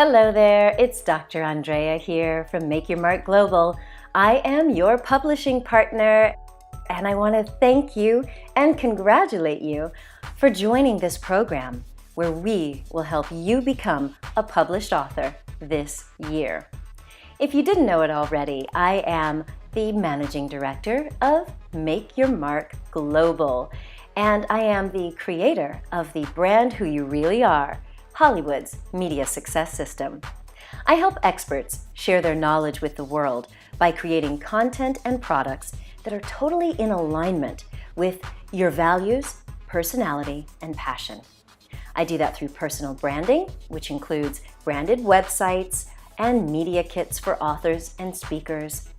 Hello there, it's Dr. Andrea here from Make Your Mark Global. I am your publishing partner, and I want to thank you and congratulate you for joining this program where we will help you become a published author this year. If you didn't know it already, I am the Managing Director of Make Your Mark Global, and I am the creator of the brand Who You Really Are, Hollywood's media success system. I help experts share their knowledge with the world by creating content and products that are totally in alignment with your values, personality, and passion. I do that through personal branding, which includes branded websites and media kits for authors and speakers,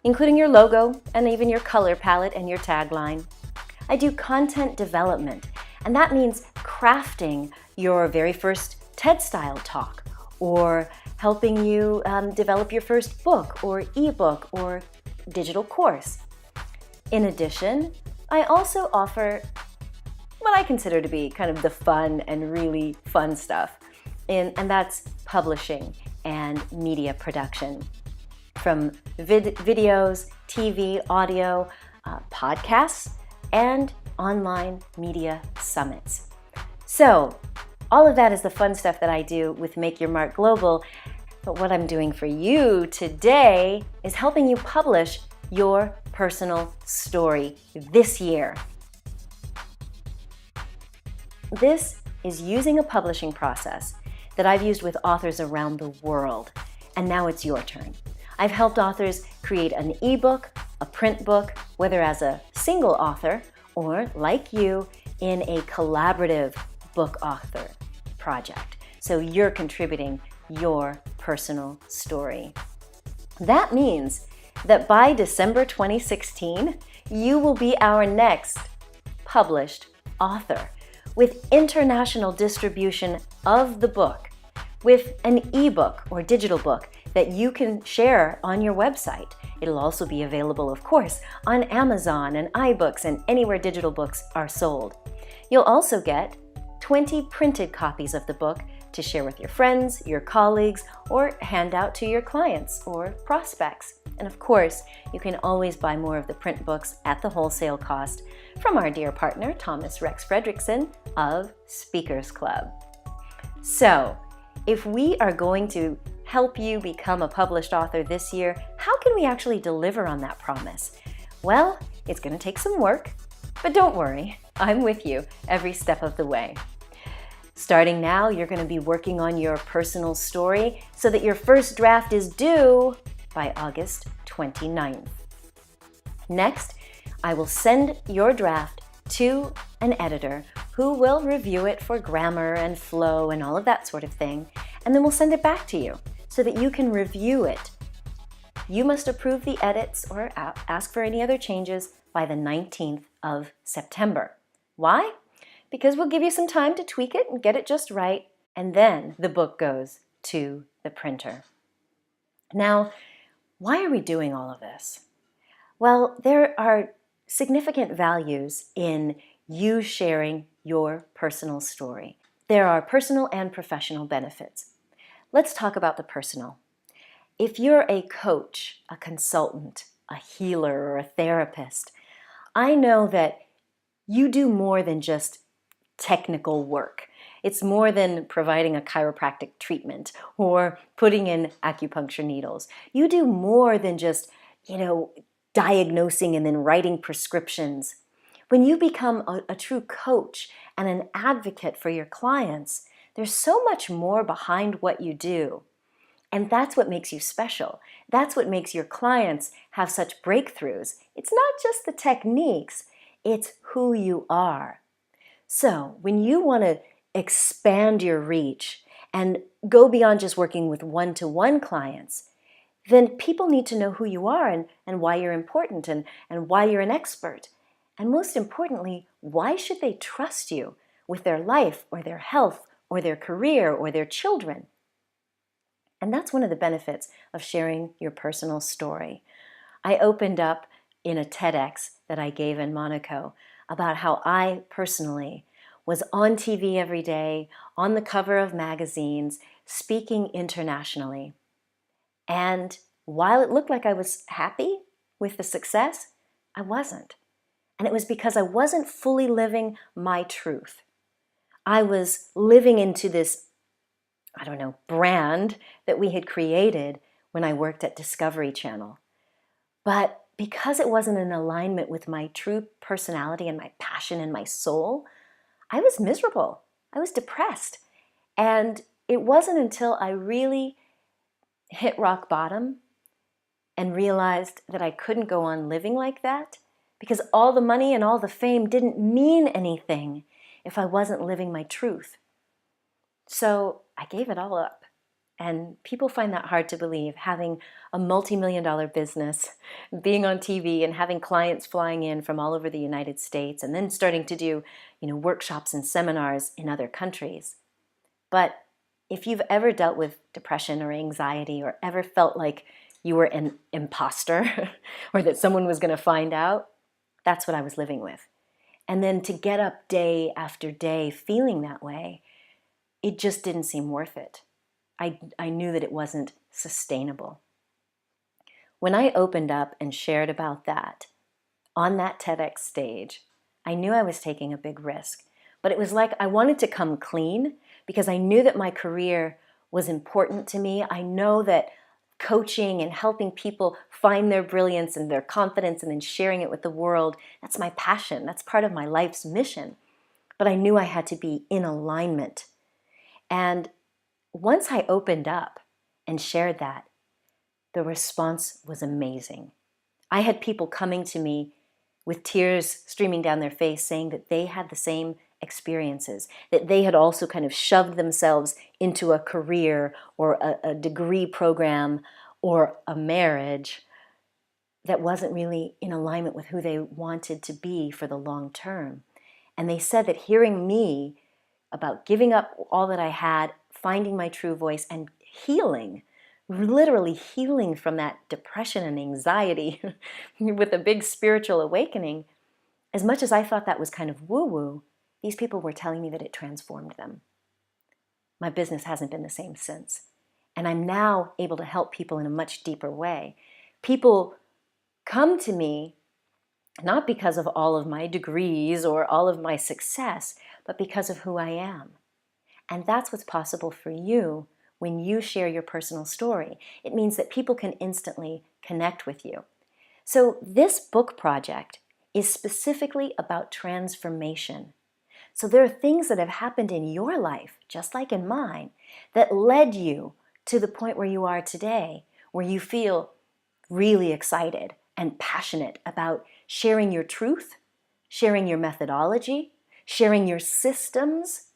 including your logo and even your color palette and your tagline. I do content development, and that means crafting your very first TED-style talk, or helping you develop your first book or ebook or digital course. In addition, I also offer what I consider to be kind of the fun and really fun stuff, and that's publishing and media production. From videos, TV, audio, podcasts, and online media summits. So, all of that is the fun stuff that I do with Make Your Mark Global, but what I'm doing for you today is helping you publish your personal story this year. This is using a publishing process that I've used with authors around the world, and now it's your turn. I've helped authors create an ebook, a print book, whether as a single author or, like you, in a collaborative book author project. So you're contributing your personal story. That means that by December 2016, you will be our next published author with international distribution of the book, with an ebook or digital book that you can share on your website. It'll also be available, of course, on Amazon and iBooks and anywhere digital books are sold. You'll also get 20 printed copies of the book to share with your friends, your colleagues, or hand out to your clients or prospects. And of course, you can always buy more of the print books at the wholesale cost from our dear partner, Thomas Rex Fredrickson of Speakers Club. So, if we are going to help you become a published author this year, how can we actually deliver on that promise? Well, it's going to take some work, but don't worry, I'm with you every step of the way. Starting now, you're going to be working on your personal story so that your first draft is due by August 29th. Next, I will send your draft to an editor who will review it for grammar and flow and all of that sort of thing, and then we'll send it back to you so that you can review it. You must approve the edits or ask for any other changes by the 19th of September. Why? Because we'll give you some time to tweak it and get it just right, and then the book goes to the printer. Now, why are we doing all of this? Well, there are significant values in you sharing your personal story. There are personal and professional benefits. Let's talk about the personal. If you're a coach, a consultant, a healer, or a therapist, I know that you do more than just technical work. It's more than providing a chiropractic treatment or putting in acupuncture needles. You do more than just, diagnosing and then writing prescriptions. When you become a true coach and an advocate for your clients, there's so much more behind what you do. And that's what makes you special. That's what makes your clients have such breakthroughs. It's not just the techniques, it's who you are. So when you want to expand your reach and go beyond just working with one-to-one clients, then people need to know who you are and why you're important and why you're an expert. And most importantly, why should they trust you with their life or their health or their career or their children? And that's one of the benefits of sharing your personal story. I opened up in a TEDx that I gave in Monaco about how I personally was on TV every day, on the cover of magazines, speaking internationally. And while it looked like I was happy with the success, I wasn't. And it was because I wasn't fully living my truth. I was living into this, brand that we had created when I worked at Discovery Channel. But because it wasn't in alignment with my true personality and my passion and my soul, I was miserable. I was depressed. And it wasn't until I really hit rock bottom and realized that I couldn't go on living like that, because all the money and all the fame didn't mean anything if I wasn't living my truth. So I gave it all up. And people find that hard to believe, having a multi-million-dollar business, being on TV and having clients flying in from all over the United States, and then starting to do, workshops and seminars in other countries. But if you've ever dealt with depression or anxiety, or ever felt like you were an imposter or that someone was going to find out, that's what I was living with. And then to get up day after day feeling that way, it just didn't seem worth it. I knew that it wasn't sustainable. When I opened up and shared about that on that TEDx stage, I knew I was taking a big risk. But it was like I wanted to come clean because I knew that my career was important to me. I know that coaching and helping people find their brilliance and their confidence and then sharing it with the world, that's my passion. That's part of my life's mission. But I knew I had to be in alignment. And once I opened up and shared that, the response was amazing. I had people coming to me with tears streaming down their face saying that they had the same experiences, that they had also kind of shoved themselves into a career or a degree program or a marriage that wasn't really in alignment with who they wanted to be for the long term. And they said that hearing me about giving up all that I had, finding my true voice, and healing, literally healing from that depression and anxiety with a big spiritual awakening, as much as I thought that was kind of woo-woo, these people were telling me that it transformed them. My business hasn't been the same since. And I'm now able to help people in a much deeper way. People come to me not because of all of my degrees or all of my success, but because of who I am. And that's what's possible for you when you share your personal story. It means that people can instantly connect with you. So this book project is specifically about transformation. So there are things that have happened in your life, just like in mine, that led you to the point where you are today, where you feel really excited and passionate about sharing your truth, sharing your methodology, sharing your systems,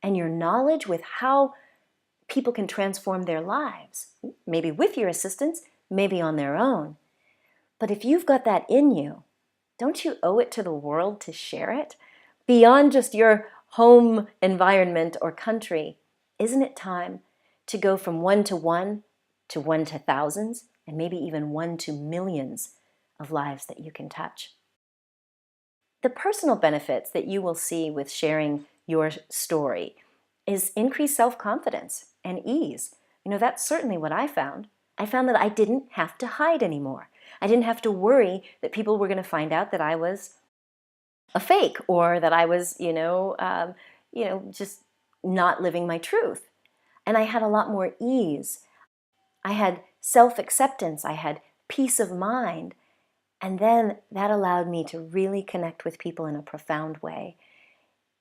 and your knowledge with how people can transform their lives, maybe with your assistance, maybe on their own. But if you've got that in you, don't you owe it to the world to share it? Beyond just your home environment or country, isn't it time to go from 1 to 1 to 1 to thousands, and maybe even 1 to millions of lives that you can touch? The personal benefits that you will see with sharing your story is increased self-confidence and ease. That's certainly what I found. I found that I didn't have to hide anymore. I didn't have to worry that people were going to find out that I was a fake or that I was, just not living my truth. And I had a lot more ease. I had self-acceptance. I had peace of mind. And then that allowed me to really connect with people in a profound way.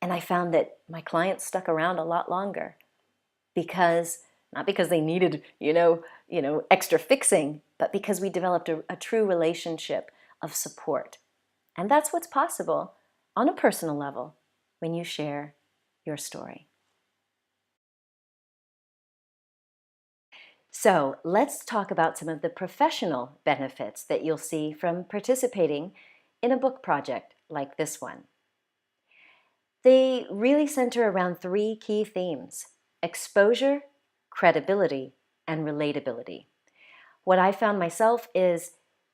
And I found that my clients stuck around a lot longer not because they needed, extra fixing, but because we developed a true relationship of support. And that's what's possible on a personal level when you share your story. So let's talk about some of the professional benefits that you'll see from participating in a book project like this one. They really center around 3 key themes: exposure, credibility, and relatability. What I found myself is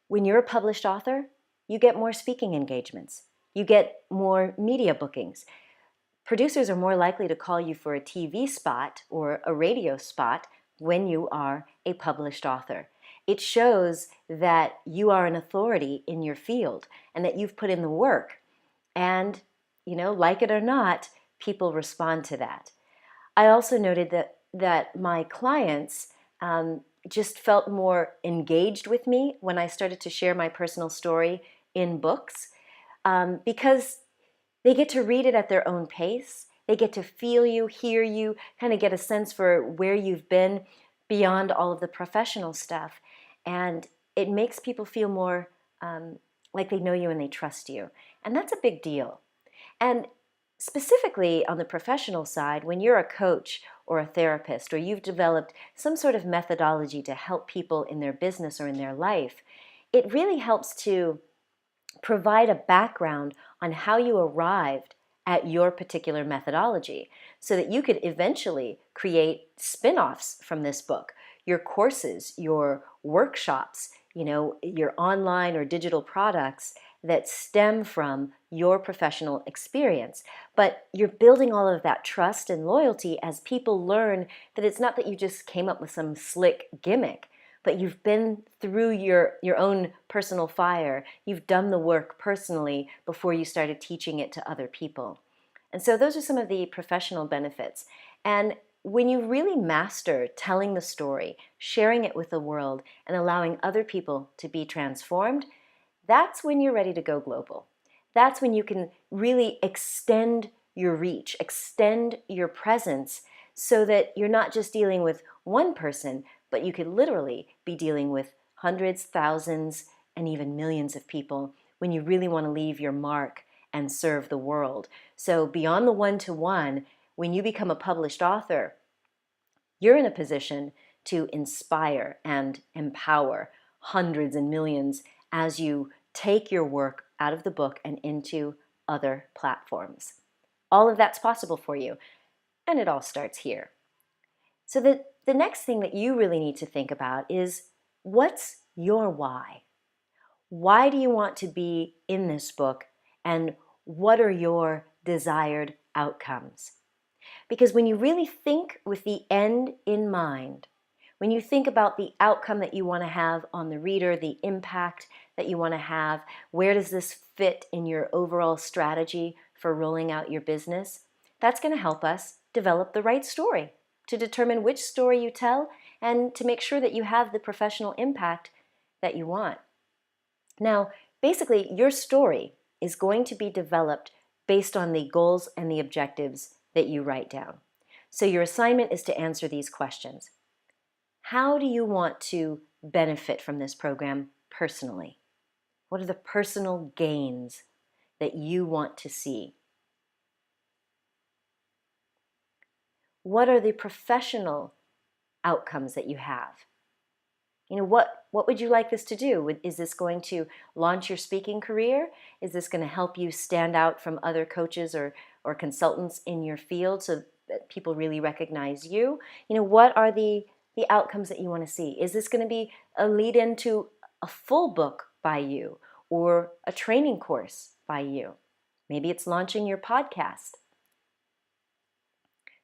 when you're a published author, you get more speaking engagements. You get more media bookings. Producers are more likely to call you for a TV spot or a radio spot when you are a published author. It shows that you are an authority in your field and that you've put in the work. And, like it or not, people respond to that. I also noted that my clients just felt more engaged with me when I started to share my personal story in books, because they get to read it at their own pace. They get to feel you, hear you, kind of get a sense for where you've been beyond all of the professional stuff. And it makes people feel more like they know you and they trust you. And that's a big deal. And specifically on the professional side, when you're a coach or a therapist, or you've developed some sort of methodology to help people in their business or in their life, it really helps to provide a background on how you arrived at your particular methodology so that you could eventually create spin-offs from this book, your courses, your workshops, your online or digital products that stem from your professional experience. But you're building all of that trust and loyalty as people learn that it's not that you just came up with some slick gimmick, but you've been through your own personal fire. You've done the work personally before you started teaching it to other people. And so those are some of the professional benefits. And when you really master telling the story, sharing it with the world, and allowing other people to be transformed, that's when you're ready to go global. That's when you can really extend your reach, extend your presence, so that you're not just dealing with one person, but you could literally be dealing with hundreds, thousands, and even millions of people when you really want to leave your mark and serve the world. So beyond the one-to-one, when you become a published author, you're in a position to inspire and empower hundreds and millions as you take your work out of the book and into other platforms. All of that's possible for you, and it all starts here. So the next thing that you really need to think about is, what's your why? Why do you want to be in this book, and what are your desired outcomes? Because when you really think with the end in mind, when you think about the outcome that you want to have on the reader, the impact that you want to have, where does this fit in your overall strategy for rolling out your business? That's going to help us develop the right story, to determine which story you tell and to make sure that you have the professional impact that you want. Now, basically, your story is going to be developed based on the goals and the objectives that you write down. So your assignment is to answer these questions. How do you want to benefit from this program personally? What are the personal gains that you want to see? What are the professional outcomes that you have? What would you like this to do? Is this going to launch your speaking career? Is this going to help you stand out from other coaches or consultants in your field so that people really recognize you? What are the outcomes that you want to see? Is this going to be a lead into a full book by you or a training course by you? Maybe it's launching your podcast.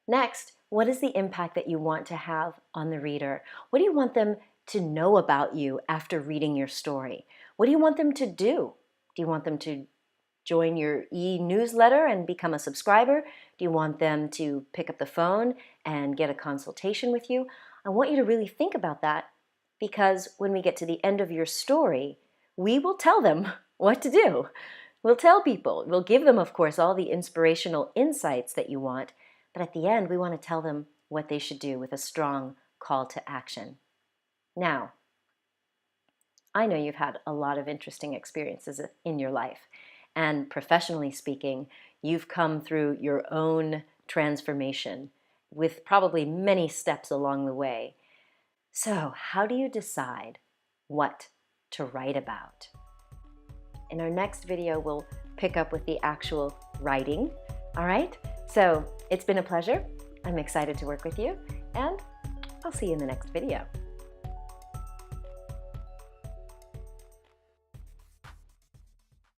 Next, what is the impact that you want to have on the reader? What do you want them to know about you after reading your story? What do you want them to do? Do you want them to join your e-newsletter and become a subscriber? Do you want them to pick up the phone and get a consultation with you? I want you to really think about that, because when we get to the end of your story, we will tell them what to do. We'll tell people. We'll give them, of course, all the inspirational insights that you want, but at the end, we want to tell them what they should do with a strong call to action. Now, I know you've had a lot of interesting experiences in your life, and professionally speaking, you've come through your own transformation with probably many steps along the way. So, how do you decide what to write about? In our next video, we'll pick up with the actual writing. All right? So, it's been a pleasure. I'm excited to work with you, and I'll see you in the next video.